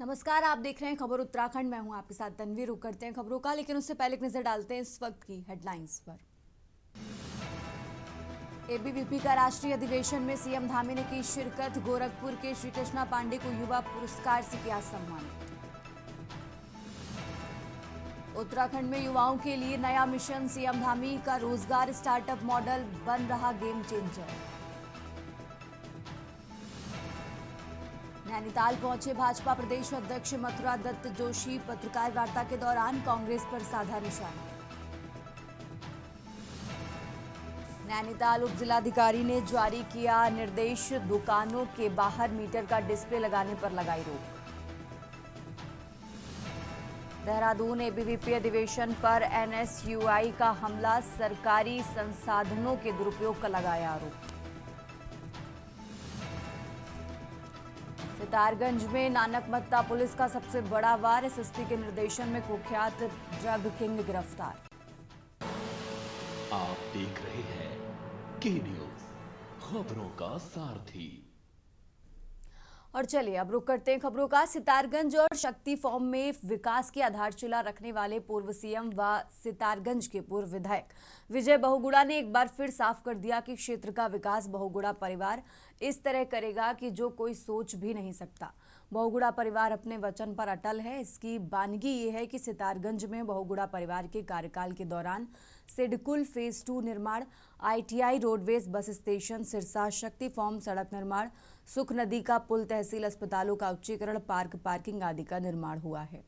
नमस्कार, आप देख रहे हैं खबर उत्तराखंड। मैं हूं आपके साथ तन्वी। रुक करते हैं खबरों का, लेकिन उससे पहले एक नजर डालते हैं इस वक्त की हेडलाइंस पर। एबीवीपी का राष्ट्रीय अधिवेशन में सीएम धामी ने की शिरकत। गोरखपुर के श्री कृष्णा पांडे को युवा पुरस्कार से किया सम्मानित। उत्तराखंड में युवाओं के लिए नया मिशन। सीएम धामी का रोजगार स्टार्टअप मॉडल बन रहा गेम चेंजर। नैनीताल पहुंचे भाजपा प्रदेश अध्यक्ष मथुरा दत्त जोशी। पत्रकार वार्ता के दौरान कांग्रेस पर साधा निशाना। नैनीताल उप जिलाधिकारी ने जारी किया निर्देश। दुकानों के बाहर मीटर का डिस्प्ले लगाने पर लगाई रोक। देहरादून एबीवीपी अधिवेशन पर एनएसयूआई का हमला। सरकारी संसाधनों के दुरुपयोग का लगाया आरोप। सितारगंज में नानकमत्ता पुलिस का सबसे बड़ा वार। एसएसपी के निर्देशन में कुख्यात ड्रग किंग गिरफ्तार। आप देख रहे हैं के न्यूज, खबरों का सारथी। और चलिए अब रुक करते हैं खबरों का। सितारगंज और शक्ति फॉर्म में विकास की आधारशिला रखने वाले पूर्व सीएम व सितारगंज के पूर्व विधायक विजय बहुगुणा ने एक बार फिर साफ कर दिया कि क्षेत्र का विकास बहुगुणा परिवार इस तरह करेगा कि जो कोई सोच भी नहीं सकता। बहुगुणा परिवार अपने वचन पर अटल है। इसकी बानगी ये है कि सितारगंज में बहुगुणा परिवार के कार्यकाल के दौरान सिडकुल फेज 2 निर्माण, ITI roadways bus station Sirsa, शक्ति फॉर्म सड़क निर्माण, सुख नदी का पुल, तहसील अस्पतालों का उच्चीकरण, पार्क पार्किंग आदि का निर्माण हुआ है।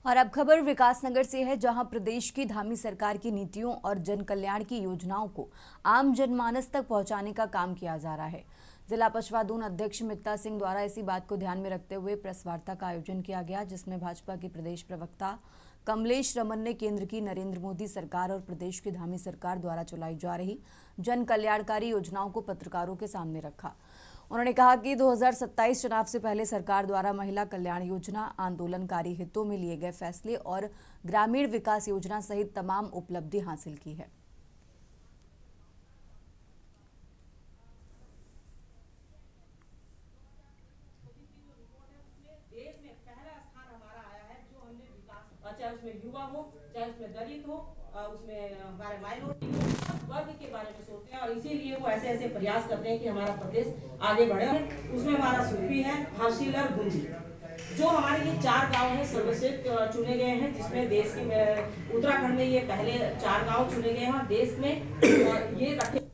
और अब खबर विकासनगर से है, जहां प्रदेश की धामी सरकार की नीतियों और जन कल्याण की योजनाओं को आम जनमानस तक पहुंचाने का काम किया जा रहा है। जिला पशवादून अध्यक्ष मित्ता सिंह द्वारा इसी बात को ध्यान में रखते हुए प्रेस वार्ता का आयोजन किया गया, जिसमें भाजपा के प्रदेश प्रवक्ता कमलेश रमन ने केंद्र की नरेंद्र मोदी सरकार और प्रदेश की धामी सरकार द्वारा चलाई जा रही जन कल्याणकारी योजनाओं को पत्रकारों के सामने रखा। उन्होंने कहा कि 2027 चुनाव से पहले सरकार द्वारा महिला कल्याण योजना, आंदोलनकारी हितों में लिए गए फैसले और ग्रामीण विकास योजना सहित तमाम उपलब्धि हासिल की है। चाहे उसमें युवा हो, चाहे उसमें दलित हो, उसमें हमारे माइनॉरिटी हो, वर्ग के बारे में सोचते हैं और इसीलिए वो ऐसे ऐसे प्रयास करते हैं कि हमारा प्रदेश आगे बढ़े। उसमें हमारा शिल्पी है हासिलर गुंजी, जो हमारे ये 4 गांव हैं सर्वश्रेष्ठ चुने गए हैं, जिसमें देश के उत्तराखंड में ये पहले 4 गांव चुने गए हैं देश में ये रखे।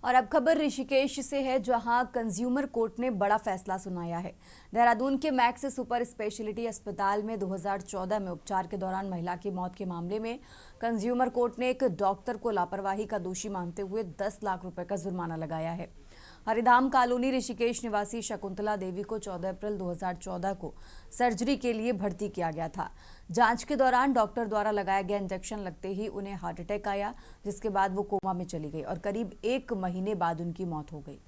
और अब खबर ऋषिकेश से है, जहां कंज्यूमर कोर्ट ने बड़ा फैसला सुनाया है। देहरादून के मैक्स सुपर स्पेशलिटी अस्पताल में 2014 में उपचार के दौरान महिला की मौत के मामले में कंज्यूमर कोर्ट ने एक डॉक्टर को लापरवाही का दोषी मानते हुए 10 लाख रुपए का जुर्माना लगाया है। हरिधाम कॉलोनी ऋषिकेश निवासी शकुंतला देवी को 14 अप्रैल 2014 को सर्जरी के लिए भर्ती किया गया था। जांच के दौरान डॉक्टर द्वारा लगाया गया इंजेक्शन लगते ही उन्हें हार्ट अटैक आया, जिसके बाद वो कोमा में चली गई और करीब 1 महीने बाद उनकी मौत हो गई।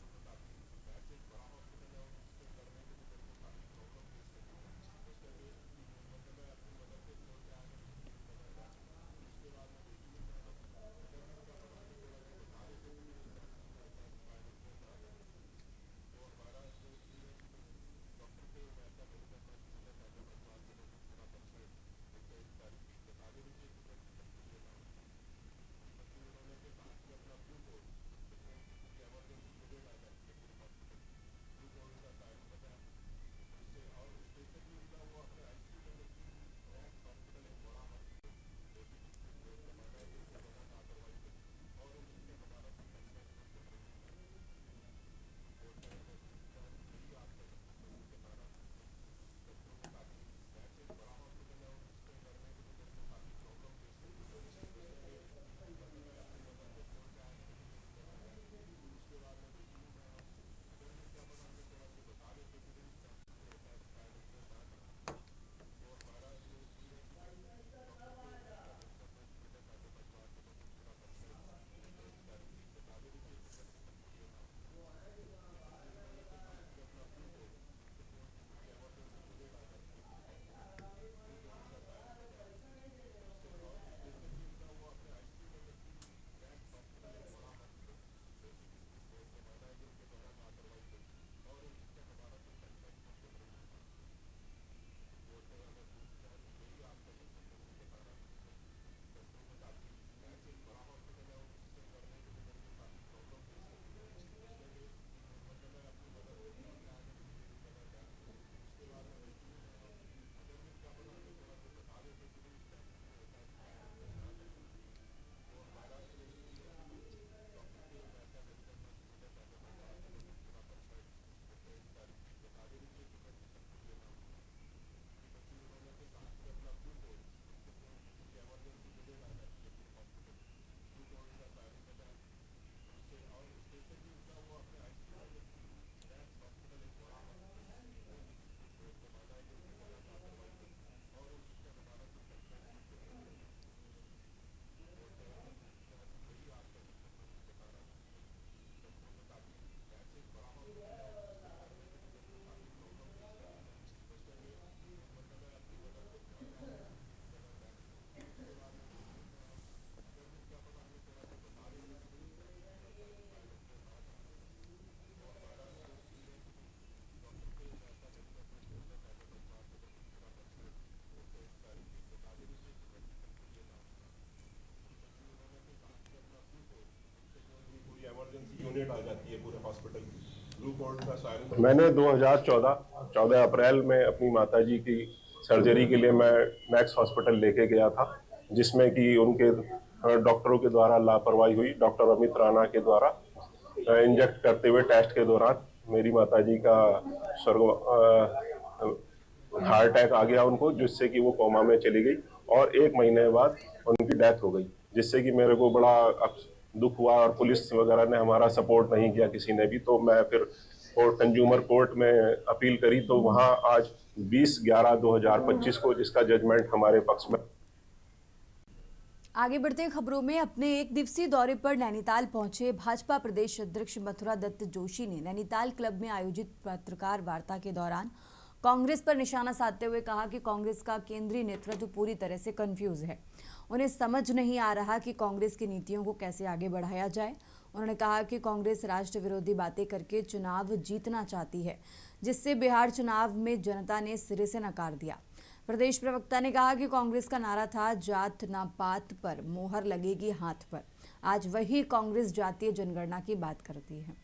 मैंने 14 अप्रैल में अपनी माताजी की सर्जरी के लिए मैं मैक्स हॉस्पिटल लेके गया था, जिसमें कि उनके डॉक्टरों के द्वारा लापरवाही हुई। डॉक्टर अमित राणा के द्वारा इंजेक्ट करते हुए टेस्ट के दौरान मेरी माताजी का हार्ट अटैक आ गया उनको, जिससे कि वो कोमा में चली गई और 1 महीने बाद उनकी डेथ हो गई, जिससे कि मेरे को बड़ा दुख हुआ और पुलिस वगैरह ने हमारा सपोर्ट नहीं किया किसी ने भी। तो मैं फिर कंज्यूमर कोर्ट में अपील करी, तो वहां आज 20/11/2025 को जिसका जजमेंट हमारे पक्ष में। आगे बढ़ते हैं खबरों में। अपने 1 दिवसीय दौरे पर नैनीताल पहुंचे भाजपा प्रदेश अध्यक्ष मथुरा दत्त जोशी ने नैनीताल क्लब में आयोजित पत्रकार वार्ता के दौरान कांग्रेस पर निशाना साधते हुए कहा कि कांग्रेस का केंद्रीय नेतृत्व पूरी तरह से कंफ्यूज है। उन्हें समझ नहीं आ रहा कि कांग्रेस की नीतियों को कैसे आगे बढ़ाया जाए। उन्होंने कहा कि कांग्रेस राष्ट्र विरोधी बातें करके चुनाव जीतना चाहती है, जिससे बिहार चुनाव में जनता ने सिरे से नकार दिया। प्रदेश प्रवक्ता ने कहा कि कांग्रेस का नारा था जात ना पात पर मोहर लगेगी हाथ पर। आज वही कांग्रेस जातीय जनगणना की बात करती है।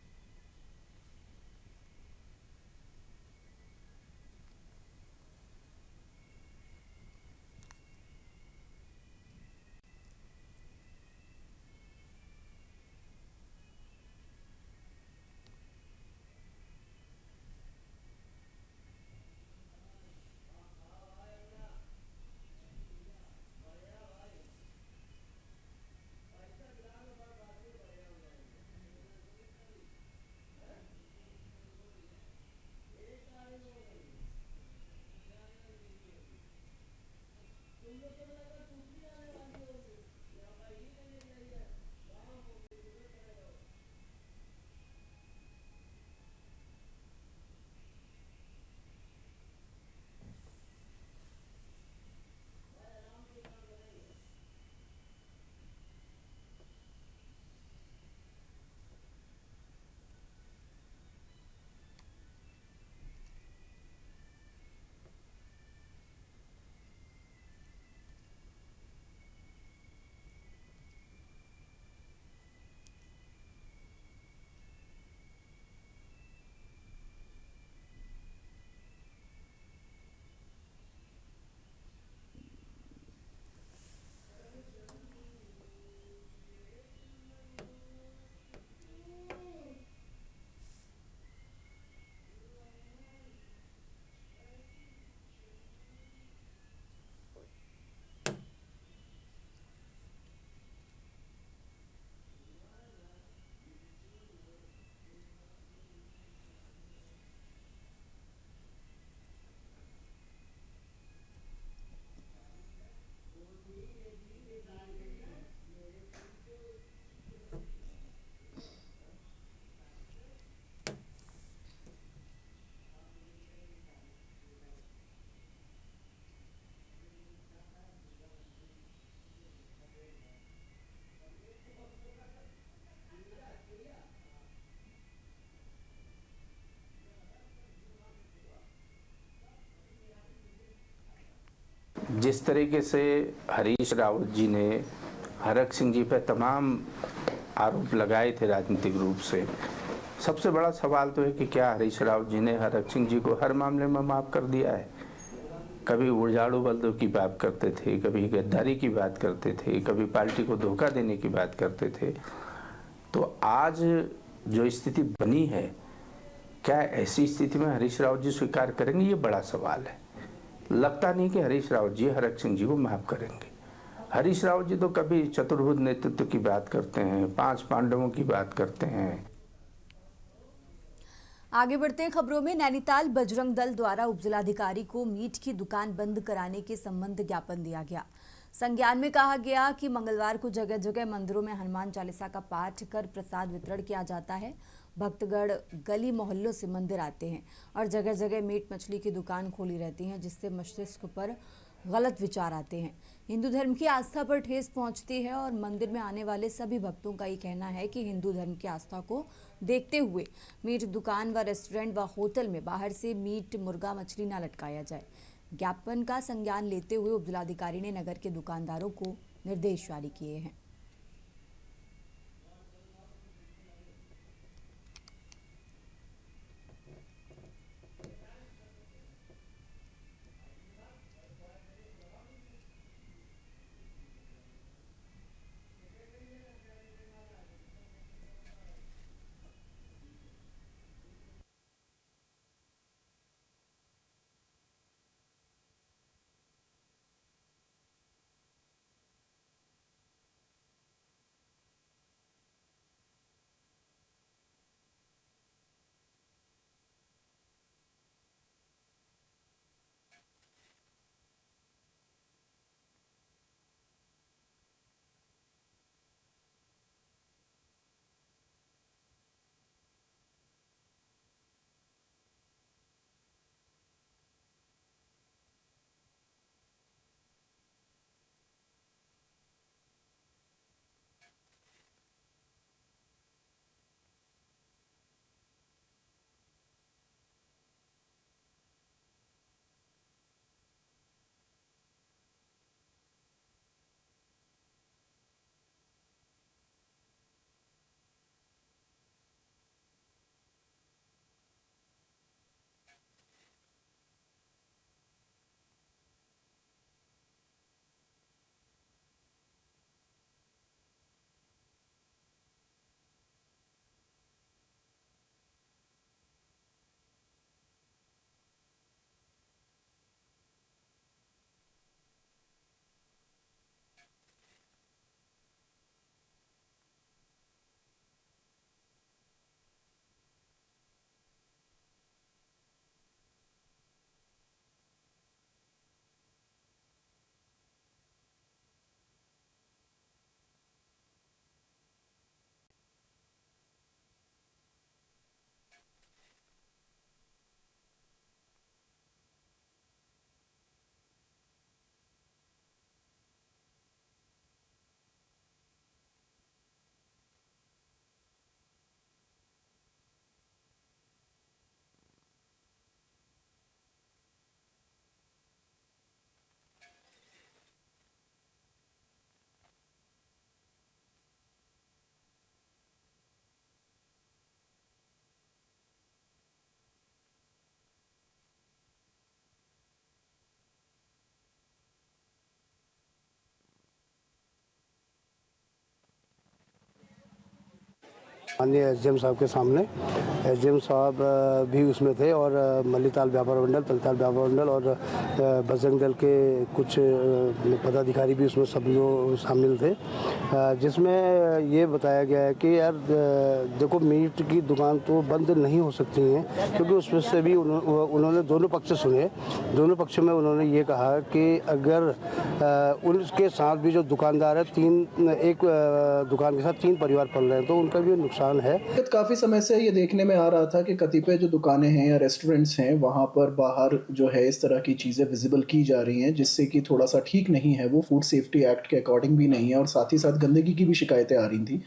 जिस तरीके से हरीश रावत जी ने हरक सिंह जी पर तमाम आरोप लगाए थे राजनीतिक रूप से, सबसे बड़ा सवाल तो है कि क्या हरीश रावत जी ने हरक सिंह जी को हर मामले में माफ़ कर दिया है? कभी उजाड़ू बलदों की बात करते थे, कभी गद्दारी की बात करते थे, कभी पार्टी को धोखा देने की बात करते थे। तो आज जो स्थिति बनी है, क्या ऐसी स्थिति में हरीश रावत जी स्वीकार करेंगे? ये बड़ा सवाल है। लगता नहीं कि हरीश रावत जी हरक सिंह जी को माफ करेंगे। हरीश रावत जी तो कभी चतुर्भुज नेतृत्व की बात करते हैं, 5 पांडवों की बात करते हैं। आगे बढ़ते हैं खबरों में। नैनीताल बजरंग दल द्वारा उपजिलाधिकारी को मीट की दुकान बंद कराने के संबंध ज्ञापन दिया गया। संज्ञान में कहा गया कि मंगलवार को जगह जगह मंदिरों में हनुमान चालीसा का पाठ कर प्रसाद वितरण किया जाता है। भक्तगण गली मोहल्लों से मंदिर आते हैं और जगह जगह मीट मछली की दुकान खोली रहती हैं, जिससे मस्तिष्क पर गलत विचार आते हैं। हिंदू धर्म की आस्था पर ठेस पहुंचती है और मंदिर में आने वाले सभी भक्तों का ये कहना है कि हिंदू धर्म की आस्था को देखते हुए मीट दुकान व रेस्टोरेंट व होटल में बाहर से मीट मुर्गा मछली न लटकाया जाए। ज्ञापन का संज्ञान लेते हुए उपजिलाधिकारी ने नगर के दुकानदारों को निर्देश जारी किए हैं। माननीय एसडीएम साहब के सामने एसडीएम साहब भी उसमें थे और मल्लीताल व्यापार मंडल, तलताल व्यापार मंडल और बजरंग दल के कुछ पदाधिकारी भी उसमें सब लोग शामिल थे, जिसमें ये बताया गया है कि यार देखो मीट की दुकान तो बंद नहीं हो सकती हैं, क्योंकि उसमें से भी उन्होंने दोनों पक्ष सुने। दोनों पक्षों में उन्होंने ये कहा कि अगर उनके साथ भी जो दुकानदार है, एक दुकान के साथ 3 परिवार पल रहे हैं, तो उनका भी नुकसान है। काफ़ी समय से ये देखने में आ रहा था कि कतिपय जो दुकानें हैं या रेस्टोरेंट्स हैं, वहाँ पर बाहर जो है इस तरह की चीज़ें विजिबल की जा रही हैं, जिससे कि थोड़ा सा ठीक नहीं है, वो फूड सेफ्टी एक्ट के अकॉर्डिंग भी नहीं है, और साथ ही साथ गंदगी की भी शिकायतें आ रही थी।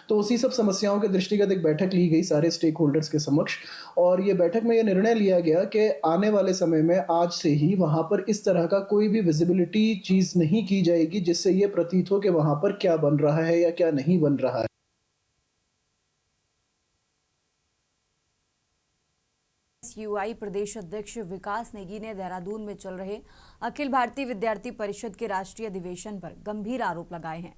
तो उसी सब समस्याओं के दृष्टिगत एक बैठक ली गई सारे स्टेक होल्डर्स के समक्ष, और ये बैठक में ये निर्णय लिया गया कि आने वाले समय में आज से ही वहाँ पर इस तरह का कोई भी विजिबिलिटी चीज़ नहीं की जाएगी, जिससे ये प्रतीत हो कि वहाँ पर क्या बन रहा है या क्या नहीं बन रहा है। यूआई प्रदेश अध्यक्ष विकास नेगी ने देहरादून में चल रहे अखिल भारतीय विद्यार्थी परिषद के राष्ट्रीय अधिवेशन पर गंभीर आरोप लगाए हैं।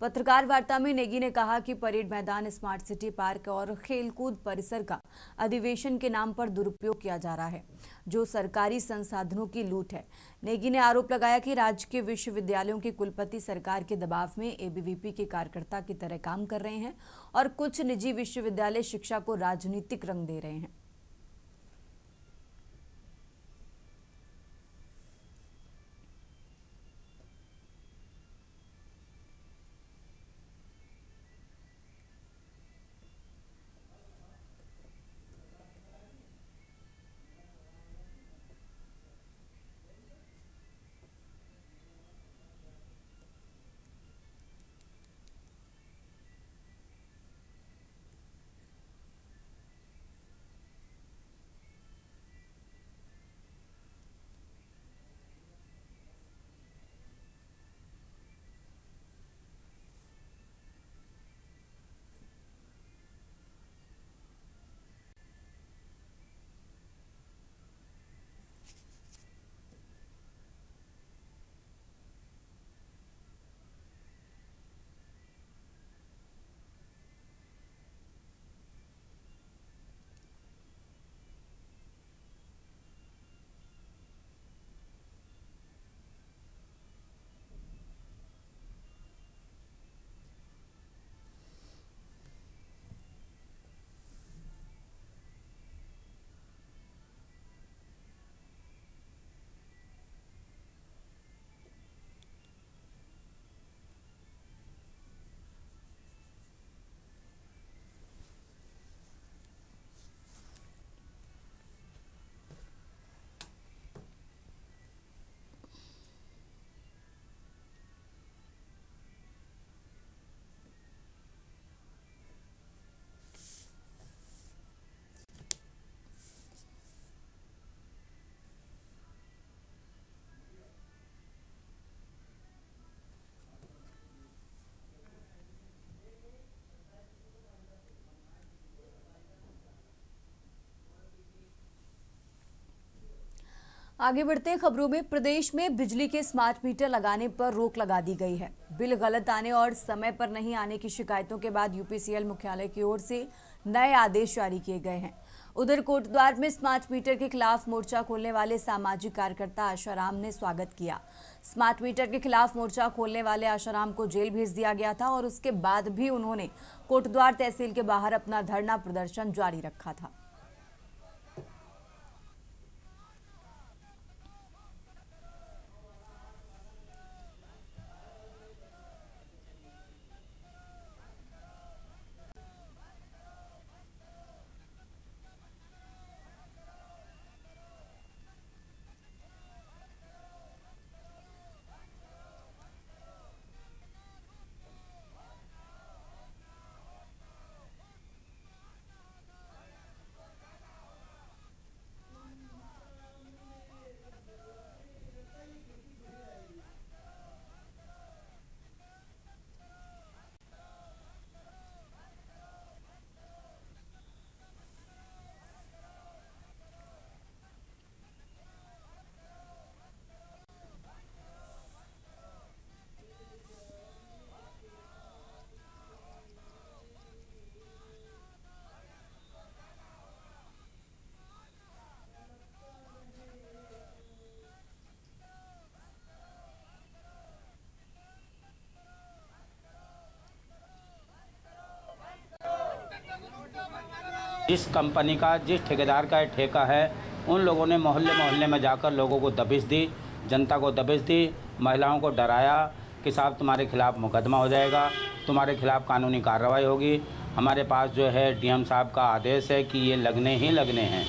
पत्रकार वार्ता में नेगी ने कहा कि परेड मैदान, स्मार्ट सिटी पार्क और खेलकूद परिसर का अधिवेशन के नाम पर दुरुपयोग किया जा रहा है, जो सरकारी संसाधनों की लूट है। नेगी ने आरोप लगाया कि राज्य के विश्वविद्यालयों के कुलपति सरकार के दबाव में एबीवीपी के कार्यकर्ता की तरह काम कर रहे हैं और कुछ निजी विश्वविद्यालय शिक्षा को राजनीतिक रंग दे रहे हैं। आगे बढ़ते हैं खबरों में। प्रदेश में बिजली के स्मार्ट मीटर लगाने पर रोक लगा दी गई है। बिल गलत आने और समय पर नहीं आने की शिकायतों के बाद यूपीसीएल मुख्यालय की ओर से नए आदेश जारी किए गए हैं। उधर कोटद्वार में स्मार्ट मीटर के खिलाफ मोर्चा खोलने वाले सामाजिक कार्यकर्ता आशाराम ने स्वागत किया। स्मार्ट मीटर के खिलाफ मोर्चा खोलने वाले आशाराम को जेल भेज दिया गया था और उसके बाद भी उन्होंने कोटद्वार तहसील के बाहर अपना धरना प्रदर्शन जारी रखा था। जिस कंपनी का, जिस ठेकेदार का ठेका है, उन लोगों ने मोहल्ले मोहल्ले में जाकर लोगों को दबिश दी, जनता को दबिश दी, महिलाओं को डराया कि साहब तुम्हारे खिलाफ़ मुकदमा हो जाएगा, तुम्हारे खिलाफ़ कानूनी कार्रवाई होगी। हमारे पास जो है डीएम साहब का आदेश है कि ये लगने ही लगने हैं।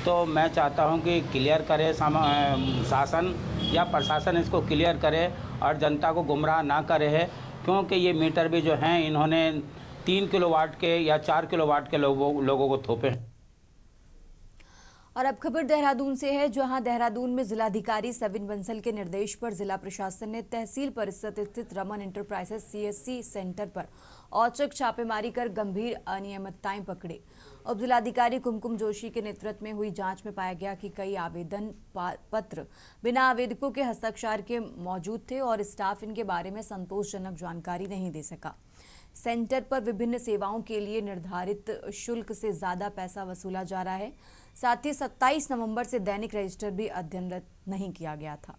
तो मैं चाहता हूं कि क्लियर करे शासन या प्रशासन, इसको क्लियर करे और जनता को गुमराह ना करे है, क्योंकि ये मीटर भी जो हैं इन्होंने 3 किलोवाट के या 4 किलोवाट के लोगों को थोपे हैं। और अब खबर देहरादून से है, जहां देहरादून में जिलाधिकारी सविन बंसल के निर्देश पर जिला प्रशासन ने तहसील परिषद स्थित रमन इंटरप्राइजेस सीएससी सेंटर पर औचक छापेमारी कर गंभीर अनियमितताएं पकड़ी। उप जिलाधिकारी कुमकुम जोशी के नेतृत्व में हुई जांच में पाया गया कि कई आवेदन पत्र बिना आवेदकों के हस्ताक्षर के मौजूद थे और स्टाफ इनके बारे में संतोषजनक जानकारी नहीं दे सका। सेंटर पर विभिन्न सेवाओं के लिए निर्धारित शुल्क से ज्यादा पैसा वसूला जा रहा है। साथ ही 27 नवंबर से दैनिक रजिस्टर भी अध्ययनरत नहीं किया गया था।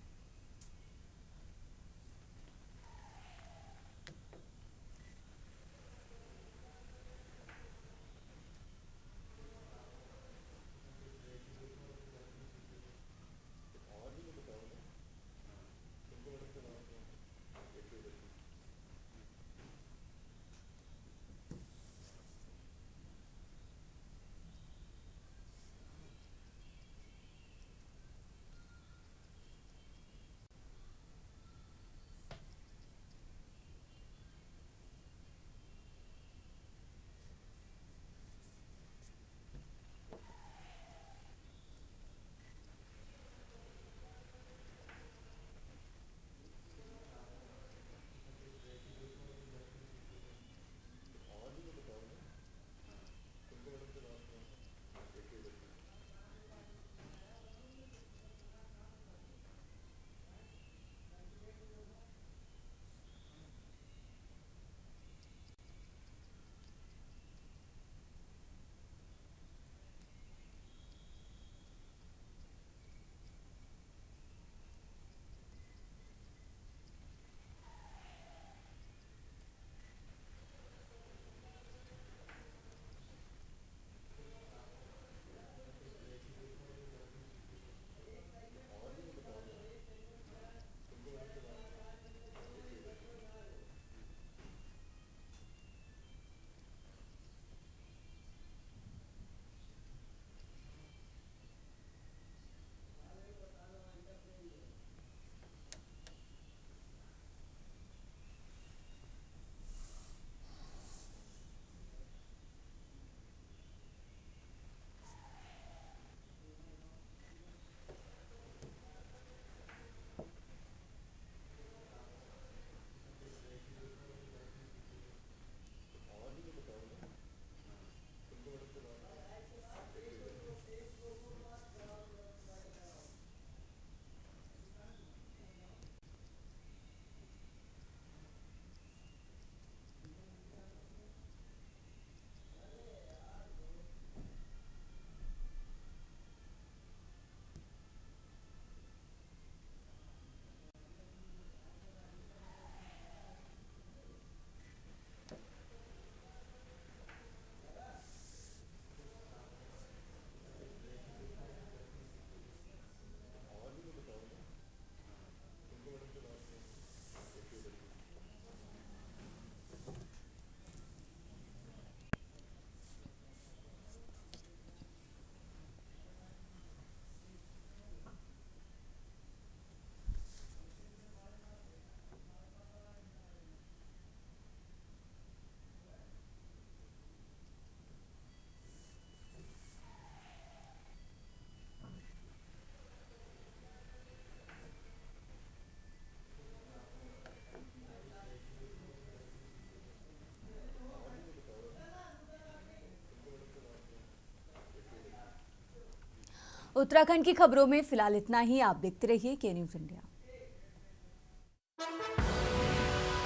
उत्तराखंड की खबरों में फिलहाल इतना ही। आप देखते रहिए के न्यूज़ इंडिया।